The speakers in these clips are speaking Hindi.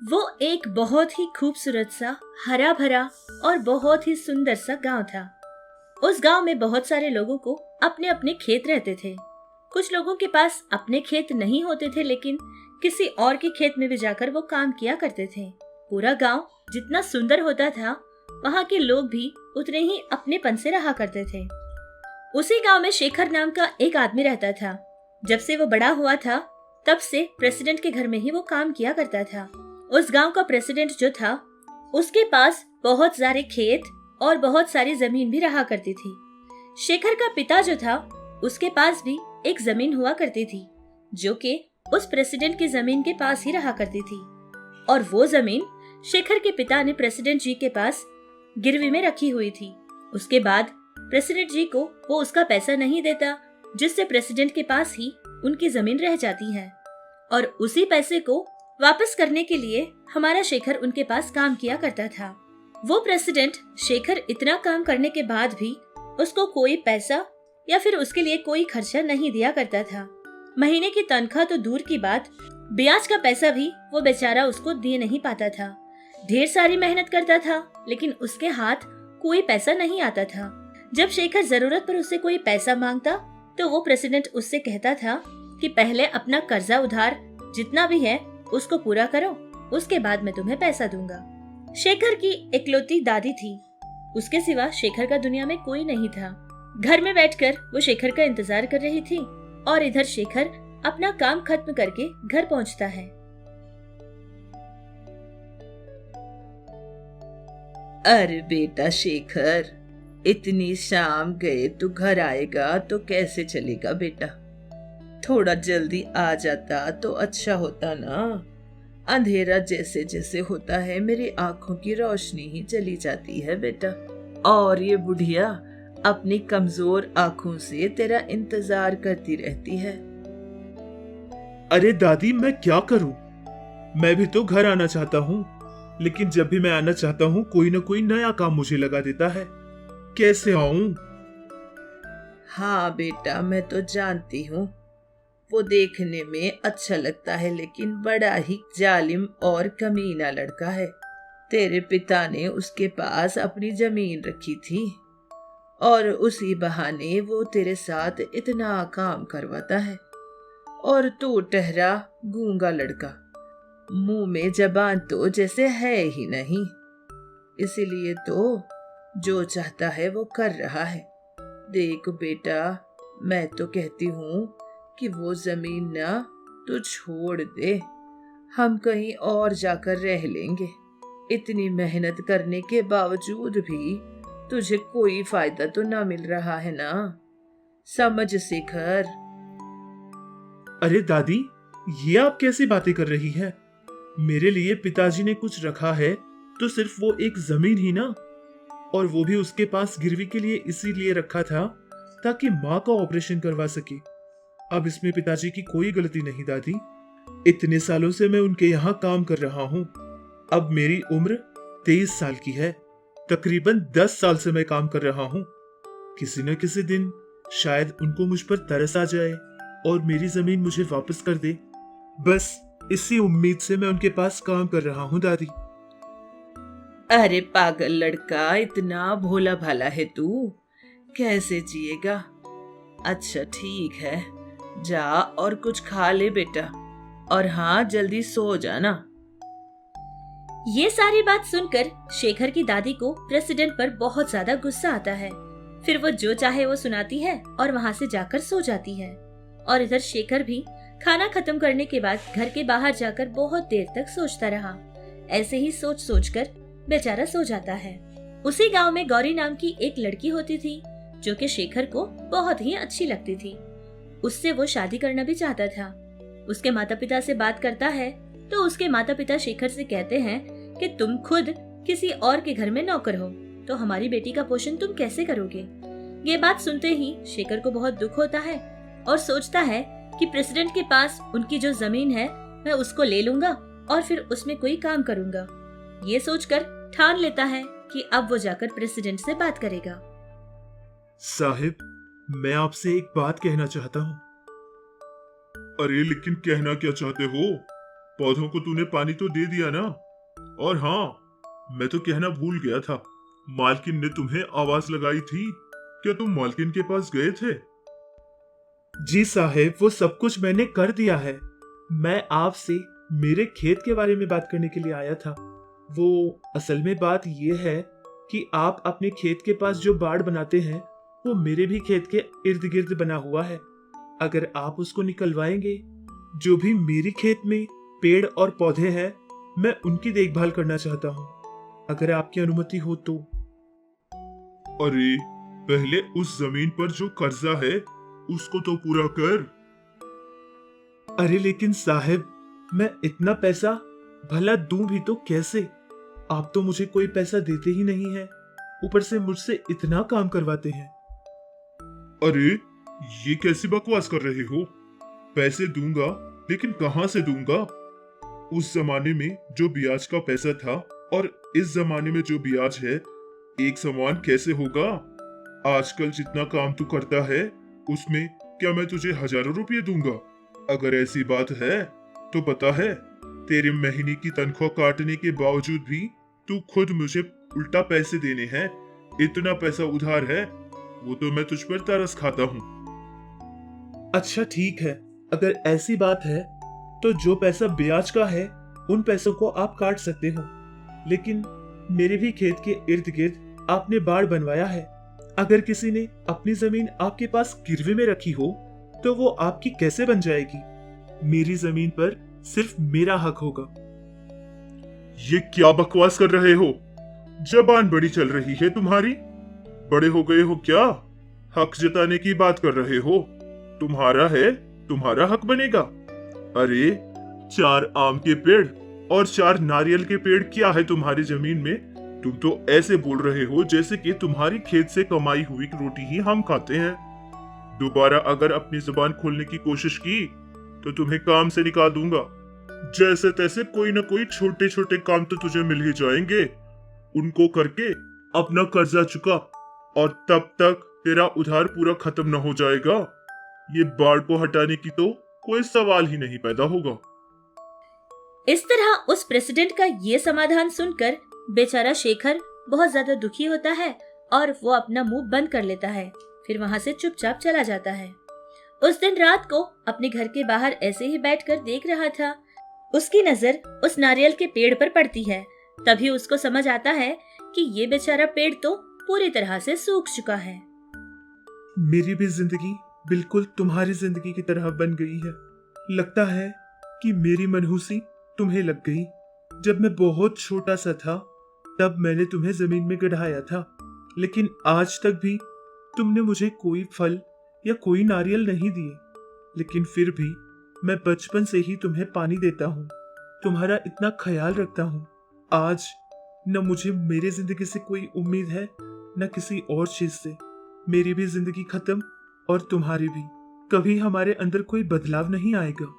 वो एक बहुत ही खूबसूरत सा हरा भरा और बहुत ही सुंदर सा गांव था। उस गांव में बहुत सारे लोगों को अपने अपने खेत रहते थे। कुछ लोगों के पास अपने खेत नहीं होते थे, लेकिन किसी और के खेत में भी जाकर वो काम किया करते थे। पूरा गांव जितना सुंदर होता था, वहाँ के लोग भी उतने ही अपनेपन से रहा करते थे। उसी गांव में शेखर नाम का एक आदमी रहता था। जब से वो बड़ा हुआ था, तब से प्रेसिडेंट के घर में ही वो काम किया करता था। उस गांव का प्रेसिडेंट जो था, उसके पास बहुत सारे खेत और बहुत सारी जमीन भी रहा करती थी। शेखर का पिता जो था, उसके पास भी एक जमीन हुआ करती थी, जो कि उस प्रेसिडेंट की जमीन के पास ही रहा करती थी। और वो जमीन शेखर के पिता ने प्रेसिडेंट जी के पास गिरवी में रखी हुई थी। उसके बाद प्रेसिडेंट जी को वो उसका पैसा नहीं देता, जिससे प्रेसिडेंट के पास ही उनकी जमीन रह जाती है। और उसी पैसे को वापस करने के लिए हमारा शेखर उनके पास काम किया करता था। वो प्रेसिडेंट शेखर इतना काम करने के बाद भी उसको कोई पैसा या फिर उसके लिए कोई खर्चा नहीं दिया करता था। महीने की तनख्वाह तो दूर की बात, ब्याज का पैसा भी वो बेचारा उसको दे नहीं पाता था। ढेर सारी मेहनत करता था, लेकिन उसके हाथ कोई पैसा नहीं आता था। जब शेखर जरूरत पर उससे कोई पैसा मांगता, तो वो प्रेसिडेंट उससे कहता था कि पहले अपना कर्जा उधार जितना भी है उसको पूरा करो, उसके बाद मैं तुम्हें पैसा दूंगा। शेखर की इकलौती दादी थी। उसके सिवा शेखर का दुनिया में कोई नहीं था। घर में बैठकर वो शेखर का इंतजार कर रही थी, और इधर शेखर अपना काम खत्म करके घर पहुंचता है। अरे बेटा शेखर, इतनी शाम गए तू घर आएगा तो कैसे चलेगा बेटा? थोड़ा जल्दी आ जाता तो अच्छा होता ना। अंधेरा जैसे जैसे होता है, मेरी आंखों की रोशनी ही चली जाती है बेटा। और ये बुढ़िया अपनी कमजोर आंखों से तेरा इंतजार करती रहती है। अरे दादी, मैं क्या करूं? मैं भी तो घर आना चाहता हूं, लेकिन जब भी मैं आना चाहता हूं, कोई ना कोई नया काम मुझे लगा देता है। कैसे आऊं? हाँ बेटा, मैं तो जानती हूँ। वो देखने में अच्छा लगता है, लेकिन बड़ा ही जालिम और कमीना लड़का है। तेरे पिता ने उसके पास अपनी जमीन रखी थी, और उसी बहाने वो तेरे साथ इतना काम करवाता है। और तू टहरा गूंगा लड़का, मुंह में जबान तो जैसे है ही नहीं। इसीलिए तो जो चाहता है वो कर रहा है। देख बेटा, मैं तो कहती हूँ कि वो जमीन ना तो छोड़ दे, हम कहीं और जाकर रह लेंगे। इतनी मेहनत करने के बावजूद भी तुझे कोई फायदा तो ना मिल रहा है ना, समझ शेखर। अरे दादी, ये आप कैसी बातें कर रही है? मेरे लिए पिताजी ने कुछ रखा है तो सिर्फ वो एक जमीन ही ना, और वो भी उसके पास गिरवी के लिए इसीलिए रखा था ताकि माँ का ऑपरेशन करवा सके। अब इसमें पिताजी की कोई गलती नहीं दादी। इतने सालों से मैं उनके यहाँ काम कर रहा हूँ। अब मेरी उम्र 23 साल की है। तकरीबन 10 साल से मैं काम कर रहा हूँ। किसी न किसी दिन शायद उनको मुझ पर तरस आ जाए और मेरी जमीन मुझे वापस कर दे। बस इसी उम्मीद से मैं उनके पास काम कर रहा हूँ दादी। अरे पागल लड़का, इतना भोला भाला है तू, कैसे जिएगा? अच्छा ठीक है, जा और कुछ खा ले बेटा, और हाँ, जल्दी सो जाना। ये सारी बात सुनकर शेखर की दादी को प्रेसिडेंट पर बहुत ज्यादा गुस्सा आता है। फिर वो जो चाहे वो सुनाती है और वहाँ से जाकर सो जाती है। और इधर शेखर भी खाना खत्म करने के बाद घर के बाहर जाकर बहुत देर तक सोचता रहा। ऐसे ही सोच सोच कर बेचारा सो जाता है। उसी गांव में गौरी नाम की एक लड़की होती थी, जो कि शेखर को बहुत ही अच्छी लगती थी। उससे वो शादी करना भी चाहता था। उसके माता पिता से बात करता है, तो उसके माता पिता शेखर से कहते हैं कि तुम खुद किसी और के घर में नौकर हो, तो हमारी बेटी का पोषण तुम कैसे करोगे? ये बात सुनते ही शेखर को बहुत दुख होता है और सोचता है कि प्रेसिडेंट के पास उनकी जो जमीन है, मैं उसको ले लूंगा और फिर उसमें कोई काम करूंगा। ये सोचकर ठान लेता है कि अब वो जाकर प्रेसिडेंट से बात करेगा। साहिब, मैं आपसे एक बात कहना चाहता हूँ। अरे लेकिन कहना क्या चाहते हो? पौधों को तूने पानी तो दे दिया ना? और हाँ, मैं तो कहना भूल गया था, मालकिन ने तुम्हें आवाज लगाई थी। क्या तुम मालकिन के पास गए थे? जी साहब, वो सब कुछ मैंने कर दिया है। मैं आपसे मेरे खेत के बारे में बात करने के लिए आया था। वो असल में बात ये है कि आप अपने खेत के पास जो बाड़ बनाते हैं वो मेरे भी खेत के इर्द गिर्द बना हुआ है। अगर आप उसको निकलवाएंगे, जो भी मेरी खेत में पेड़ और पौधे हैं, मैं उनकी देखभाल करना चाहता हूँ, अगर आपकी अनुमति हो तो। अरे पहले उस जमीन पर जो कर्जा है उसको तो पूरा कर। अरे लेकिन साहब, मैं इतना पैसा भला दूं भी तो कैसे? आप तो मुझे कोई पैसा देते ही नहीं हैं, ऊपर से मुझसे इतना काम करवाते हैं। अरे ये कैसी बकवास कर रहे हो? पैसे दूंगा, लेकिन कहां से दूंगा? उस जमाने में जो ब्याज का पैसा था और इस जमाने में जो ब्याज है, एक समान कैसे होगा? आजकल जितना काम तू करता है उसमें क्या मैं तुझे हजारों रुपये दूंगा? अगर ऐसी बात है तो पता है, तेरे महीने की तनख्वाह काटने के बावजूद भी तू खुद मुझे उल्टा पैसे देने हैं। इतना पैसा उधार है, वो तो मैं तुझ पर तरस खाता हूँ। अच्छा ठीक है, अगर ऐसी बात है तो जो पैसा ब्याज का है उन पैसों को आप काट सकते हो, लेकिन मेरे भी खेत के इर्द गिर्द आपने बाड़ बनवाया है। अगर किसी ने अपनी जमीन आपके पास गिरवे में रखी हो तो वो आपकी कैसे बन जाएगी? मेरी जमीन पर सिर्फ मेरा हक होगा। ये क्या बकवास कर रहे हो? जबान बड़ी चल रही है तुम्हारी। बड़े हो गए हो क्या? हक जताने की बात कर रहे हो? तुम्हारा है, तुम्हारा हक बनेगा। अरे 4 आम के पेड़ और 4 नारियल के पेड़ क्या है तुम्हारी जमीन में? तुम तो ऐसे बोल रहे हो जैसे कि तुम्हारी खेत से कमाई हुई रोटी ही हम खाते हैं। दोबारा अगर अपनी जुबान खोलने की कोशिश की तो तुम्हें काम से निकाल दूंगा। जैसे तैसे कोई ना कोई छोटे छोटे काम तो तुझे मिल ही जाएंगे, उनको करके अपना कर्जा चुका, और तब तक तेरा उधार पूरा खत्म न हो जाएगा। ये बाढ़ को हटाने की तो कोई सवाल ही नहीं पैदा होगा। इस तरह उस प्रेसिडेंट का ये समाधान सुनकर बेचारा शेखर बहुत ज्यादा दुखी होता है और वो अपना मुंह बंद कर लेता है। फिर वहाँ से चुपचाप चला जाता है। उस दिन रात को अपने घर के बाहर ऐसे ही बैठकर देख रहा था, उसकी नजर उस नारियल के पेड़ पर पड़ती है। तभी उसको समझ आता है कि ये बेचारा पेड़ तो पूरी तरह से सूख चुका है। मेरी भी जिंदगी बिल्कुल तुम्हारी जिंदगी की तरह बन गई है। लगता है कि मेरी मनहूसी तुम्हें लग गई। जब मैं बहुत छोटा सा था तब मैंने तुम्हें जमीन में गड़ाया था, लेकिन आज तक भी तुमने मुझे कोई फल या कोई नारियल नहीं दिए। लेकिन फिर भी मैं बचपन से ही तुम्हें पानी देता हूँ, तुम्हारा इतना ख्याल रखता हूँ। आज न मुझे मेरी जिंदगी से कोई उम्मीद है न किसी और चीज से। मेरी भी जिंदगी खत्म और तुम्हारी भी। कभी हमारे अंदर कोई बदलाव नहीं आएगा।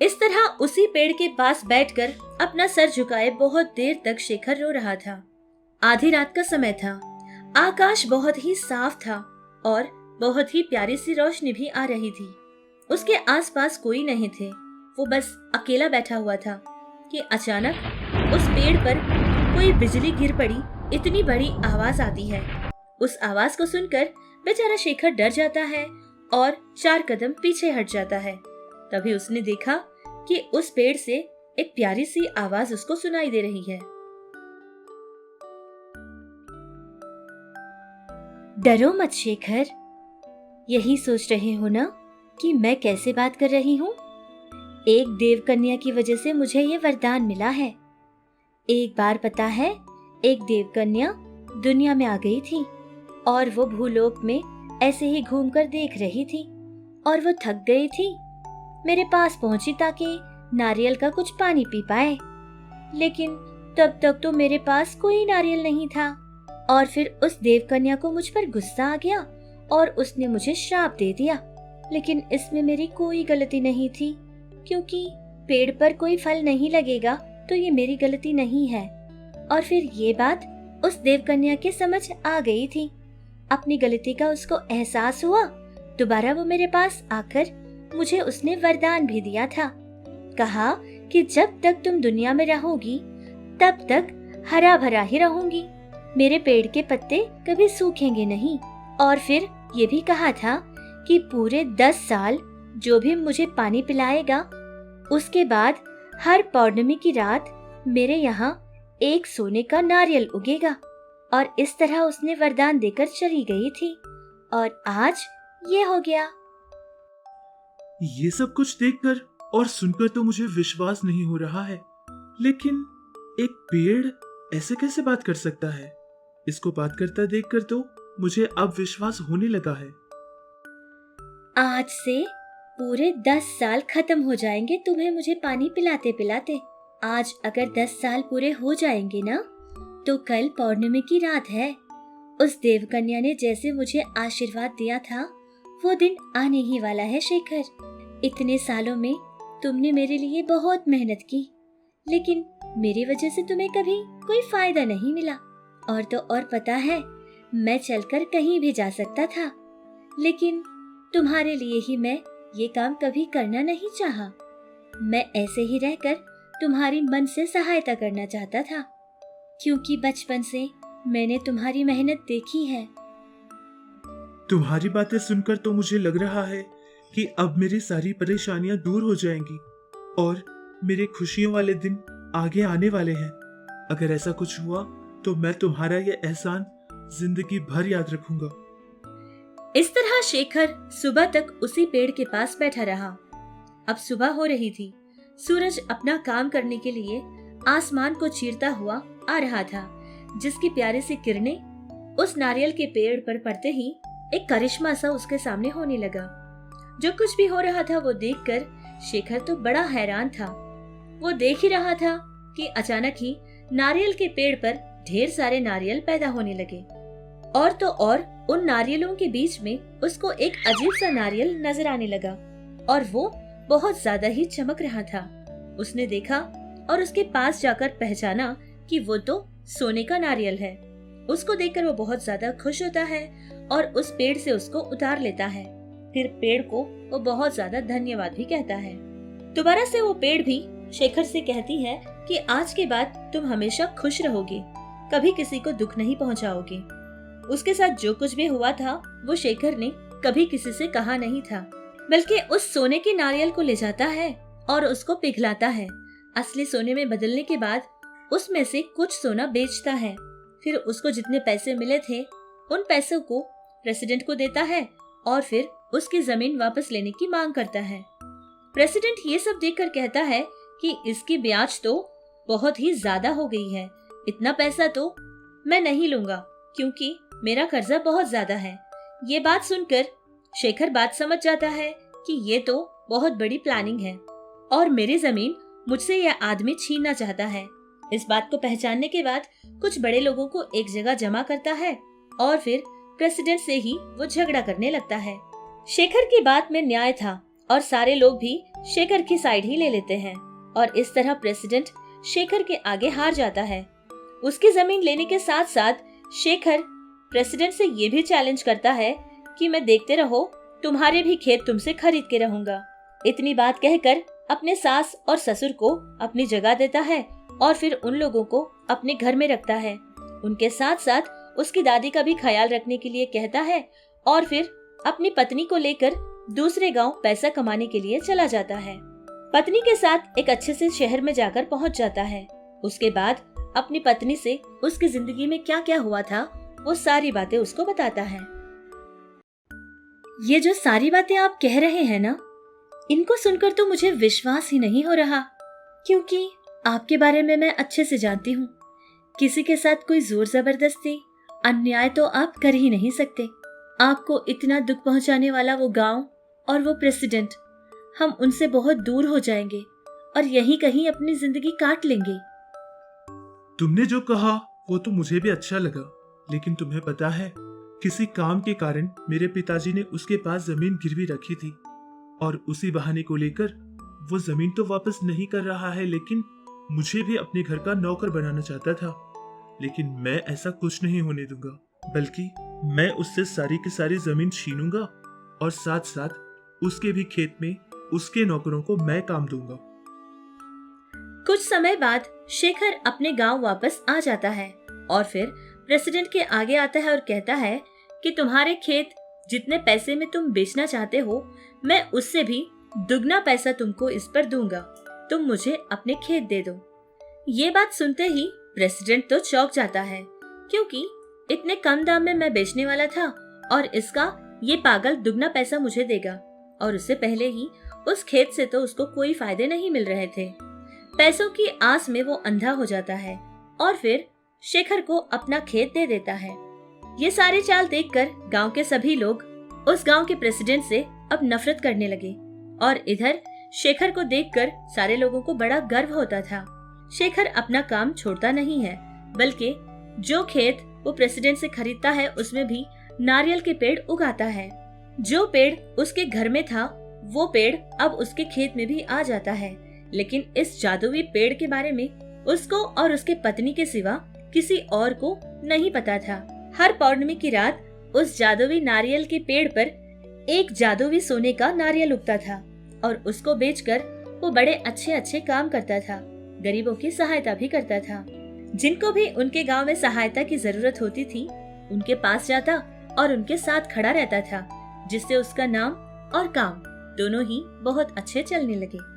इस तरह उसी पेड़ के पास बैठकर अपना सर झुकाए बहुत देर तक शेखर रो रहा था। आधी रात का समय था। आकाश बहुत ही साफ था और बहुत ही प्यारी सी रोशनी भी आ रही थी। उसके आसपास कोई नहीं थे, वो बस अकेला बैठा हुआ था कि अचानक उस पेड़ पर कोई बिजली गिर पड़ी। इतनी बड़ी आवाज आती है। उस आवाज को सुनकर बेचारा शेखर डर जाता है और 4 कदम पीछे हट जाता है। तभी उसने देखा कि उस पेड़ से एक प्यारी सी आवाज उसको सुनाई दे रही है। डरो मत शेखर, यही सोच रहे हो ना कि मैं कैसे बात कर रही हूँ? एक देव कन्या की वजह से मुझे ये वरदान मिला है। एक बार पता है, एक देव कन्या दुनिया में आ गई थी और वो भूलोक में ऐसे ही घूमकर देख रही थी और वो थक गई थी। मेरे पास पहुंची ताकि नारियल का कुछ पानी पी पाए, लेकिन तब तक तो मेरे पास कोई नारियल नहीं था। और फिर उस देव कन्या को मुझ पर गुस्सा आ गया और उसने मुझे श्राप दे दिया। लेकिन इसमें मेरी कोई गलती नहीं थी, क्योंकि पेड़ पर कोई फल नहीं लगेगा तो ये मेरी गलती नहीं है। और फिर ये बात उस देव कन्या के समझ आ गई थी। अपनी गलती का उसको एहसास हुआ। दोबारा वो मेरे पास आकर मुझे उसने वरदान भी दिया था। कहा कि जब तक तुम दुनिया में रहोगी तब तक हरा भरा ही रहूंगी। मेरे पेड़ के पत्ते कभी सूखेंगे नहीं। और फिर ये भी कहा था कि पूरे 10 साल जो भी मुझे पानी पिलाएगा, उसके बाद हर पौर्णमी की रात मेरे यहाँ एक सोने का नारियल उगेगा। और इस तरह उसने वरदान देकर चली गई थी और आज ये हो गया। ये सब कुछ देखकर और सुनकर तो मुझे विश्वास नहीं हो रहा है, लेकिन एक पेड़ ऐसे कैसे बात कर सकता है? इसको बात करता देखकर तो मुझे अब विश्वास होने लगा है। आज से पूरे 10 साल खत्म हो जाएंगे तुम्हें मुझे पानी पिलाते पिलाते। आज अगर 10 साल पूरे हो जाएंगे ना, तो कल पौर्णमी की रात है। उस देवकन्या ने जैसे मुझे आशीर्वाद दिया था, वो दिन आने ही वाला है शेखर। इतने सालों में तुमने मेरे लिए बहुत मेहनत की, लेकिन मेरी वजह से तुम्हें कभी कोई फायदा नहीं मिला। और तो और पता है, मैं चलकर कहीं भी जा सकता था, लेकिन तुम्हारे लिए ही मैं ये काम कभी करना नहीं चाहा। मैं ऐसे ही रहकर तुम्हारी मन से सहायता करना चाहता था, क्योंकि बचपन से मैंने तुम्हारी मेहनत देखी है। तुम्हारी बातें सुनकर तो मुझे लग रहा है कि अब मेरी सारी परेशानियां दूर हो जाएंगी और मेरे खुशियों वाले दिन आगे आने वाले हैं। अगर ऐसा कुछ हुआ तो मैं तुम्हारा ये एहसान जिंदगी भर याद रखूंगा। इस तरह शेखर सुबह तक उसी पेड़ के पास बैठा रहा। अब सुबह हो रही थी। सूरज अपना काम करने के लिए आसमान को चीरता हुआ आ रहा था, जिसकी प्यारी सी किरणें उस नारियल के पेड़ पर पड़ते ही एक करिश्मा सा उसके सामने होने लगा। जो कुछ भी हो रहा था वो देखकर शेखर तो बड़ा हैरान था। वो देख ही रहा था कि अचानक ही नारियल के पेड़ पर ढेर सारे नारियल पैदा होने लगे। और तो और उन नारियलों के बीच में उसको एक अजीब सा नारियल नजर आने लगा और वो बहुत ज्यादा ही चमक रहा था। उसने देखा और उसके पास जाकर पहचाना कि वो तो सोने का नारियल है। उसको देखकर वो बहुत ज्यादा खुश होता है और उस पेड़ से उसको उतार लेता है। फिर पेड़ को वो बहुत ज्यादा धन्यवाद भी कहता है। दोबारा से वो पेड़ भी शेखर से कहती है कि आज के बाद तुम हमेशा खुश रहोगे, कभी किसी को दुख नहीं पहुंचाओगे। उसके साथ जो कुछ भी हुआ था वो शेखर ने कभी किसी से कहा नहीं था, बल्कि उस सोने के नारियल को ले जाता है और उसको पिघलाता है। असली सोने में बदलने के बाद उसमें से कुछ सोना बेचता है। फिर उसको जितने पैसे मिले थे उन पैसों को प्रेसिडेंट को देता है और फिर उसकी जमीन वापस लेने की मांग करता है। प्रेसिडेंट ये सब देखकर कहता है कि इसकी ब्याज तो बहुत ही ज्यादा हो गई है, इतना पैसा तो मैं नहीं लूंगा क्योंकि मेरा कर्जा बहुत ज्यादा है। ये बात सुनकर शेखर बात समझ जाता है कि ये तो बहुत बड़ी प्लानिंग है और मेरी जमीन मुझसे यह आदमी छीनना चाहता है। इस बात को पहचानने के बाद कुछ बड़े लोगों को एक जगह जमा करता है और फिर प्रेसिडेंट से ही वो झगड़ा करने लगता है। शेखर की बात में न्याय था और सारे लोग भी शेखर की साइड ही ले लेते हैं और इस तरह प्रेसिडेंट शेखर के आगे हार जाता है। उसकी जमीन लेने के साथ साथ शेखर प्रेसिडेंट से ये भी चैलेंज करता है कि मैं देखते रहो, तुम्हारे भी खेत तुमसे खरीद के रहूंगा। इतनी बात कहकर अपने सास और ससुर को अपनी जगह देता है और फिर उन लोगों को अपने घर में रखता है। उनके साथ साथ उसकी दादी का भी ख्याल रखने के लिए कहता है और फिर अपनी पत्नी को लेकर दूसरे गांव पैसा कमाने के लिए चला जाता है। पत्नी के साथ एक अच्छे से शहर में जाकर पहुंच जाता है। उसके बाद अपनी पत्नी से उसकी जिंदगी में क्या क्या हुआ था वो सारी बातें उसको बताता है। ये जो सारी बातें आप कह रहे हैं ना, इनको सुनकर तो मुझे विश्वास ही नहीं हो रहा, क्योंकि आपके बारे में मैं अच्छे से जानती हूँ। किसी के साथ कोई जोर जबरदस्ती अन्याय तो आप कर ही नहीं सकते। आपको इतना दुख पहुंचाने वाला वो गांव और वो प्रेसिडेंट, हम उनसे बहुत दूर हो जाएंगे और यहीं कहीं अपनी जिंदगी काट लेंगे। तुमने जो कहा वो तो मुझे भी अच्छा लगा, लेकिन तुम्हें पता है, किसी काम के कारण मेरे पिताजी ने उसके पास जमीन गिरवी रखी थी और उसी बहाने को लेकर वो जमीन तो वापस नहीं कर रहा है, लेकिन मुझे भी अपने घर का नौकर बनाना चाहता था। लेकिन मैं ऐसा कुछ नहीं होने दूंगा, बल्कि मैं उससे सारी की सारी जमीन छीनूंगा और साथ साथ उसके भी खेत में उसके नौकरों को मैं काम दूंगा। कुछ समय बाद शेखर अपने गांव वापस आ जाता है और फिर प्रेसिडेंट के आगे आता है और कहता है कि तुम्हारे खेत जितने पैसे में तुम बेचना चाहते हो, मैं उससे भी दुगना पैसा तुमको इस पर दूंगा। तुम मुझे अपने खेत दे दो। ये बात सुनते ही प्रेसिडेंट तो चौंक जाता है, क्योंकि इतने कम दाम में मैं बेचने वाला था और इसका ये पागल दुगना पैसा मुझे देगा। और उससे पहले ही उस खेत से तो उसको कोई फायदे नहीं मिल रहे थे। पैसों की आस में वो अंधा हो जाता है और फिर शेखर को अपना खेत दे देता है। ये सारी चाल देखकर गांव के सभी लोग उस गांव के प्रेसिडेंट से अब नफरत करने लगे और इधर शेखर को देखकर सारे लोगों को बड़ा गर्व होता था। शेखर अपना काम छोड़ता नहीं है, बल्कि जो खेत वो प्रेसिडेंट से खरीदता है उसमें भी नारियल के पेड़ उगाता है। जो पेड़ उसके घर में था वो पेड़ अब उसके खेत में भी आ जाता है। लेकिन इस जादुई पेड़ के बारे में उसको और उसके पत्नी के सिवा किसी और को नहीं पता था। हर पौर्णमी की रात उस जादुई नारियल के पेड़ पर एक जादुई सोने का नारियल उगता था और उसको बेचकर वो बड़े अच्छे अच्छे काम करता था। गरीबों की सहायता भी करता था। जिनको भी उनके गांव में सहायता की जरूरत होती थी उनके पास जाता और उनके साथ खड़ा रहता था, जिससे उसका नाम और काम दोनों ही बहुत अच्छे चलने लगे।